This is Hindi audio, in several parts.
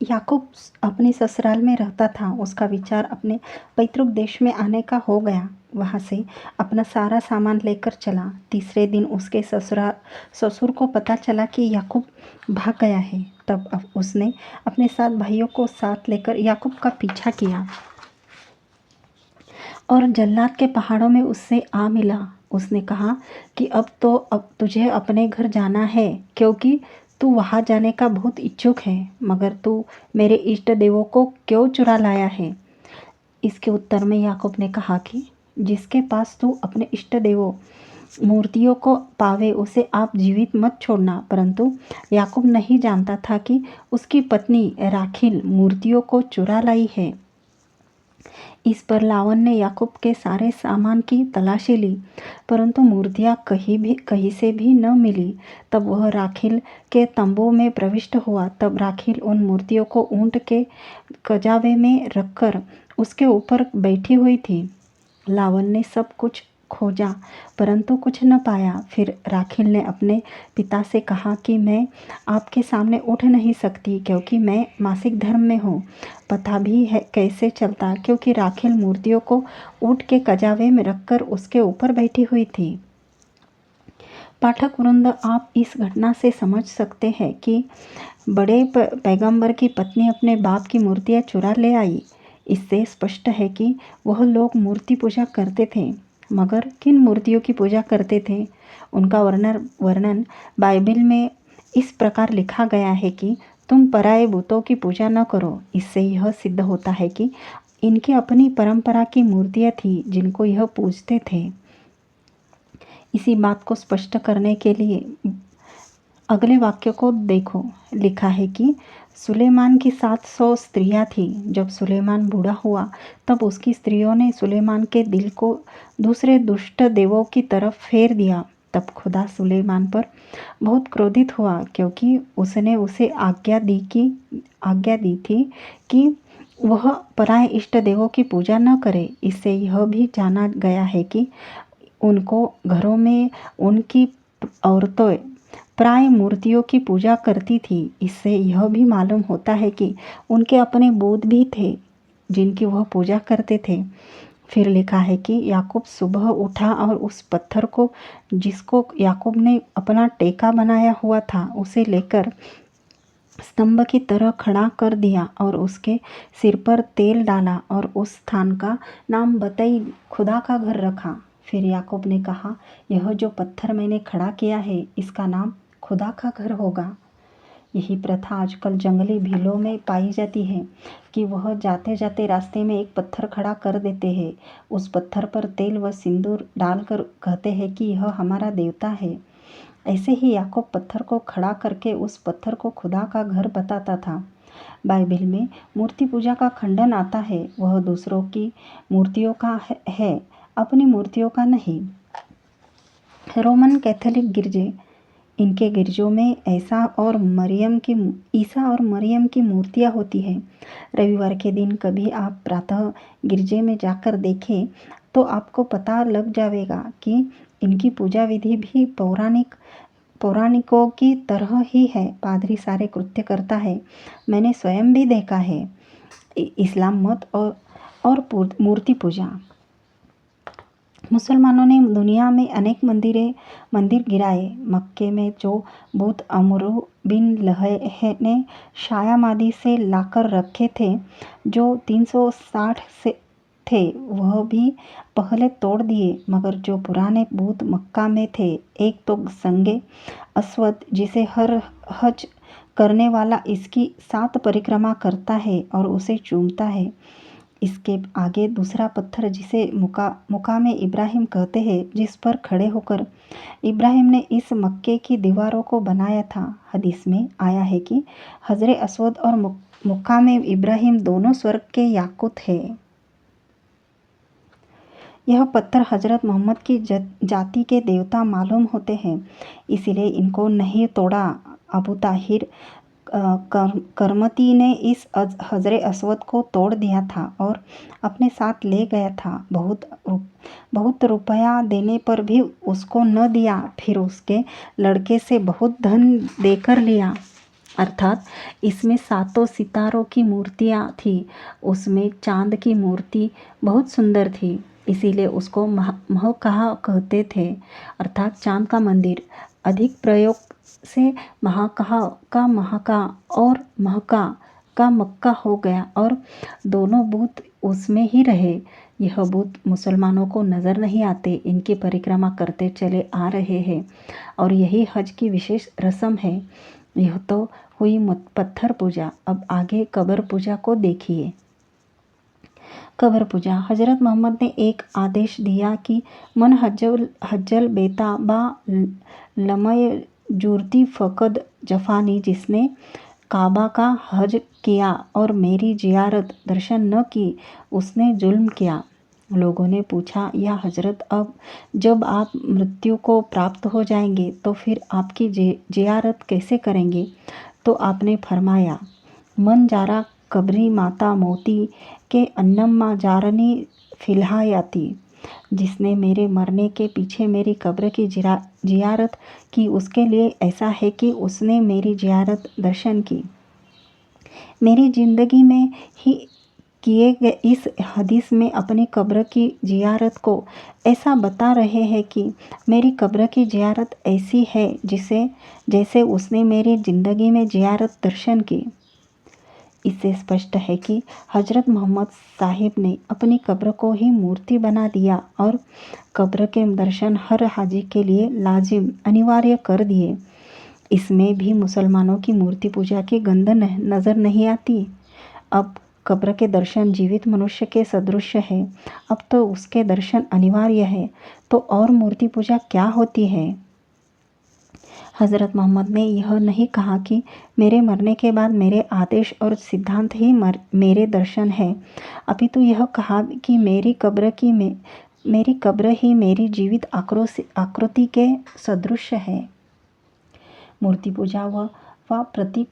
याकूब अपने ससुराल में रहता था। उसका विचार अपने पैतृक देश में आने का हो गया। वहाँ से अपना सारा सामान लेकर चला। तीसरे दिन उसके ससुर को पता चला कि याकूब भाग गया है। तब अब उसने अपने 7 भाइयों को साथ लेकर याकूब का पीछा किया और जल्लाद के पहाड़ों में उससे आ मिला। उसने कहा कि अब तुझे अपने घर जाना है, क्योंकि तू वहाँ जाने का बहुत इच्छुक है। मगर तू मेरे इष्ट देवों को क्यों चुरा लाया है? इसके उत्तर में याकूब ने कहा कि जिसके पास तू अपने इष्ट देवों मूर्तियों को पावे उसे आप जीवित मत छोड़ना। परंतु याकूब नहीं जानता था कि उसकी पत्नी राखिल मूर्तियों को चुरा लाई है। इस पर लावन ने याकूब के सारे सामान की तलाशी ली, परंतु मूर्तियाँ कहीं से भी न मिली। तब वह राखिल के तंबू में प्रविष्ट हुआ। तब राखिल उन मूर्तियों को ऊँट के कजावे में रखकर उसके ऊपर बैठी हुई थी। लावन ने सब कुछ खोजा, परंतु कुछ न पाया। फिर राखिल ने अपने पिता से कहा कि मैं आपके सामने उठ नहीं सकती, क्योंकि मैं मासिक धर्म में हूँ। पता भी है कैसे चलता, क्योंकि राखिल मूर्तियों को ऊँट के कजावे में रखकर उसके ऊपर बैठी हुई थी। पाठक वृंद, आप इस घटना से समझ सकते हैं कि बड़े पैगंबर की पत्नी अपने बाप की मूर्तियाँ चुरा ले आई। इससे स्पष्ट है कि वह लोग मूर्ति पूजा करते थे, मगर किन मूर्तियों की पूजा करते थे उनका वर्णन बाइबल में इस प्रकार लिखा गया है कि तुम पराये बुतों की पूजा न करो। इससे यह सिद्ध होता है कि इनकी अपनी परंपरा की मूर्तियाँ थी जिनको यह पूजते थे। इसी बात को स्पष्ट करने के लिए अगले वाक्य को देखो। लिखा है कि सुलेमान की 700 स्त्रियां थीं। जब सुलेमान बूढ़ा हुआ तब उसकी स्त्रियों ने सुलेमान के दिल को दूसरे दुष्ट देवों की तरफ फेर दिया। तब खुदा सुलेमान पर बहुत क्रोधित हुआ, क्योंकि उसने उसे आज्ञा दी थी कि वह पराये इष्ट देवों की पूजा न करे। इससे यह भी जाना गया है कि उनको घरों में उनकी औरतें प्राय मूर्तियों की पूजा करती थी। इससे यह भी मालूम होता है कि उनके अपने बुत भी थे जिनकी वह पूजा करते थे। फिर लिखा है कि याकूब सुबह उठा और उस पत्थर को जिसको याकूब ने अपना टेका बनाया हुआ था उसे लेकर स्तंभ की तरह खड़ा कर दिया और उसके सिर पर तेल डाला और उस स्थान का नाम बतई खुदा का घर रखा। फिर याकूब ने कहा, यह जो पत्थर मैंने खड़ा किया है इसका नाम खुदा का घर होगा। यही प्रथा आजकल जंगली भीलों में पाई जाती है कि वह जाते जाते रास्ते में एक पत्थर खड़ा कर देते हैं। उस पत्थर पर तेल व सिंदूर डालकर कहते हैं कि यह हमारा देवता है। ऐसे ही याकूब पत्थर को खड़ा करके उस पत्थर को खुदा का घर बताता था। बाइबल में मूर्ति पूजा का खंडन आता है। वह दूसरों की मूर्तियों का है, अपनी मूर्तियों का नहीं। रोमन कैथोलिक गिरजे, इनके गिरजों में ईसा और मरियम की मूर्तियाँ होती हैं। रविवार के दिन कभी आप प्रातः गिरजे में जाकर देखें तो आपको पता लग जाएगा कि इनकी पूजा विधि भी पौराणिकों की तरह ही है। पादरी सारे कृत्य करता है, मैंने स्वयं भी देखा है। इस्लाम मत और मूर्ति पूजा। मुसलमानों ने दुनिया में अनेक मंदिर गिराए। मक्के में जो बुत अमरू बिन लहय ने शायामादी से लाकर रखे थे, जो 360 से थे, वह भी पहले तोड़ दिए। मगर जो पुराने बुत मक्का में थे, एक तो संगे अस्वद जिसे हर हज करने वाला इसकी 7 परिक्रमा करता है और उसे चूमता है। इसके आगे दूसरा पत्थर जिसे मुकामे इब्राहिम कहते हैं, जिस पर खड़े होकर इब्राहिम ने इस मक्के की दीवारों को बनाया था। हदीस में आया है कि हजरे अस्वद और मुकामे इब्राहिम दोनों स्वर्ग के याकूत है। यह पत्थर हजरत मोहम्मद की जाति के देवता मालूम होते हैं, इसीलिए इनको नहीं तोड़ा। अबू ताहिर करमती ने इस हजरे अस्वद को तोड़ दिया था और अपने साथ ले गया था। बहुत रुपया देने पर भी उसको न दिया। फिर उसके लड़के से बहुत धन देकर लिया। अर्थात इसमें सातों सितारों की मूर्तियाँ थी। उसमें चाँद की मूर्ति बहुत सुंदर थी, इसीलिए उसको महकहा कहते थे, अर्थात चाँद का मंदिर। अधिक प्रयोग से महाकहा का महका और महका का मक्का हो गया और दोनों बुत उसमें ही रहे। यह बुत मुसलमानों को नज़र नहीं आते, इनकी परिक्रमा करते चले आ रहे हैं और यही हज की विशेष रस्म है। यह तो हुई पत्थर पूजा। अब आगे कब्र पूजा को देखिए। कब्र पूजा। हज़रत मोहम्मद ने एक आदेश दिया कि मन हज्जल बेता बा लमय जुर्ती फ़कद जफ़ानी, जिसने काबा का हज किया और मेरी जियारत दर्शन न की, उसने जुल्म किया। लोगों ने पूछा, या हजरत, अब जब आप मृत्यु को प्राप्त हो जाएंगे तो फिर आपकी जियारत कैसे करेंगे? तो आपने फरमाया, मन जारा कब्री माता मोती के अन्नम्मा जारनी फिलहायाती, जिसने मेरे मरने के पीछे मेरी कब्र की जियारत की, उसके लिए ऐसा है कि उसने मेरी जियारत दर्शन की। मेरी ज़िंदगी में ही किए गए इस हदीस में अपनी कब्र की जियारत को ऐसा बता रहे हैं कि मेरी कब्र की जियारत ऐसी है जैसे उसने मेरी ज़िंदगी में जियारत दर्शन की। इससे स्पष्ट है कि हज़रत मोहम्मद साहिब ने अपनी कब्र को ही मूर्ति बना दिया और कब्र के दर्शन हर हाजी के लिए लाजिम अनिवार्य कर दिए। इसमें भी मुसलमानों की मूर्ति पूजा की गंध नज़र नहीं आती। अब कब्र के दर्शन जीवित मनुष्य के सदृश है, अब तो उसके दर्शन अनिवार्य है, तो और मूर्ति पूजा क्या होती है? हज़रत मोहम्मद ने यह नहीं कहा कि मेरे मरने के बाद मेरे आदेश और सिद्धांत ही मेरे दर्शन है, अपितु यह कहा कि मेरी कब्र ही मेरी जीवित आकृति के सदृश है। मूर्ति पूजा व प्रतीक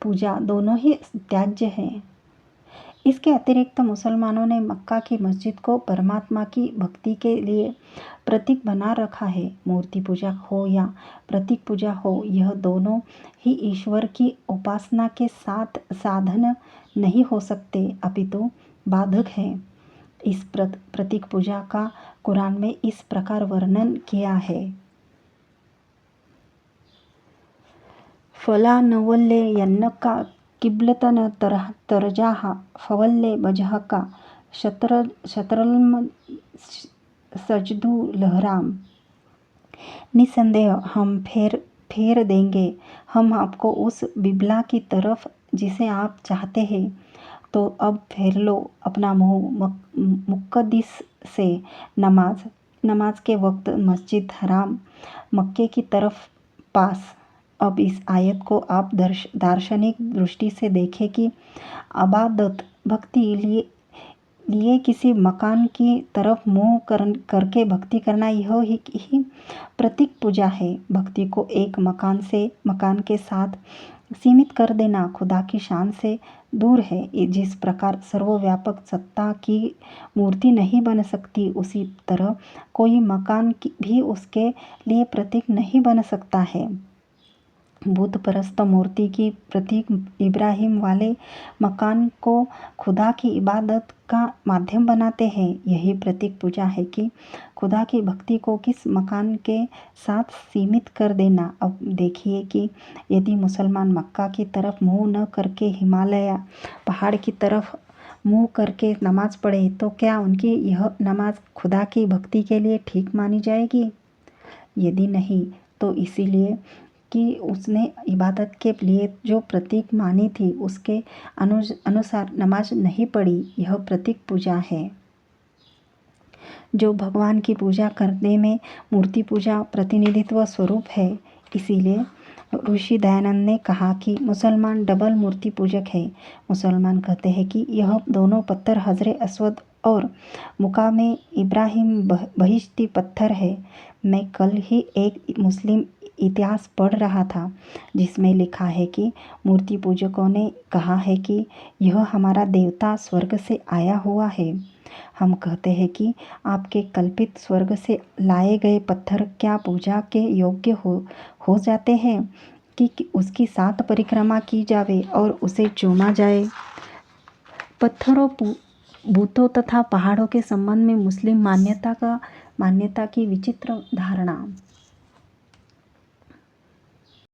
पूजा दोनों ही त्याज्य हैं। इसके अतिरिक्त मुसलमानों ने मक्का की मस्जिद को परमात्मा की भक्ति के लिए प्रतीक बना रखा है। मूर्ति पूजा हो या प्रतीक पूजा हो, यह दोनों ही ईश्वर की उपासना के साथ साधन नहीं हो सकते, अपितु बाधक हैं। इस प्रतीक पूजा का कुरान में इस प्रकार वर्णन किया है। फला नवल्ले यन्नका किब्लतन तरजाहा फवल्ले बजहका शतरल्म सजदू लहराम। निसंदेह हम फेर देंगे हम आपको उस बिबला की तरफ जिसे आप चाहते हैं, तो अब फेर लो अपना मुँह मुक़द्दिस से। नमाज के वक्त मस्जिद हराम मक्के की तरफ पास। अब इस आयत को आप दार्शनिक दृष्टि से देखें कि इबादत भक्ति लिए किसी मकान की तरफ मुँह करके भक्ति करना यह ही प्रतीक पूजा है। भक्ति को एक मकान के साथ सीमित कर देना खुदा की शान से दूर है। जिस प्रकार सर्वव्यापक सत्ता की मूर्ति नहीं बन सकती, उसी तरह कोई मकान भी उसके लिए प्रतीक नहीं बन सकता है। बुत परस्त मूर्ति की प्रतीक इब्राहिम वाले मकान को खुदा की इबादत का माध्यम बनाते हैं। यही प्रतीक पूजा है कि खुदा की भक्ति को किस मकान के साथ सीमित कर देना। अब देखिए कि यदि मुसलमान मक्का की तरफ मुँह न करके हिमालय पहाड़ की तरफ मुँह करके नमाज पढ़े, तो क्या उनकी यह नमाज खुदा की भक्ति के लिए ठीक मानी जाएगी? यदि नहीं, तो इसीलिए कि उसने इबादत के लिए जो प्रतीक मानी थी, उसके अनुसार नमाज नहीं पढ़ी। यह प्रतीक पूजा है। जो भगवान की पूजा करने में मूर्ति पूजा प्रतिनिधित्व स्वरूप है। इसीलिए ऋषि दयानंद ने कहा कि मुसलमान डबल मूर्ति पूजक है। मुसलमान कहते हैं कि यह दोनों पत्थर हजरे अस्वद और मुकामे इब्राहिम बहिश्ती पत्थर है। मैं कल ही एक मुस्लिम इतिहास पढ़ रहा था, जिसमें लिखा है कि मूर्ति पूजकों ने कहा है कि यह हमारा देवता स्वर्ग से आया हुआ है। हम कहते हैं कि आपके कल्पित स्वर्ग से लाए गए पत्थर क्या पूजा के योग्य हो जाते हैं? कि उसकी 7 परिक्रमा की जावे और उसे चूमा जाए। पत्थरों, भूतों तथा पहाड़ों के संबंध में मुस्लिम मान्यता की विचित्र धारणा।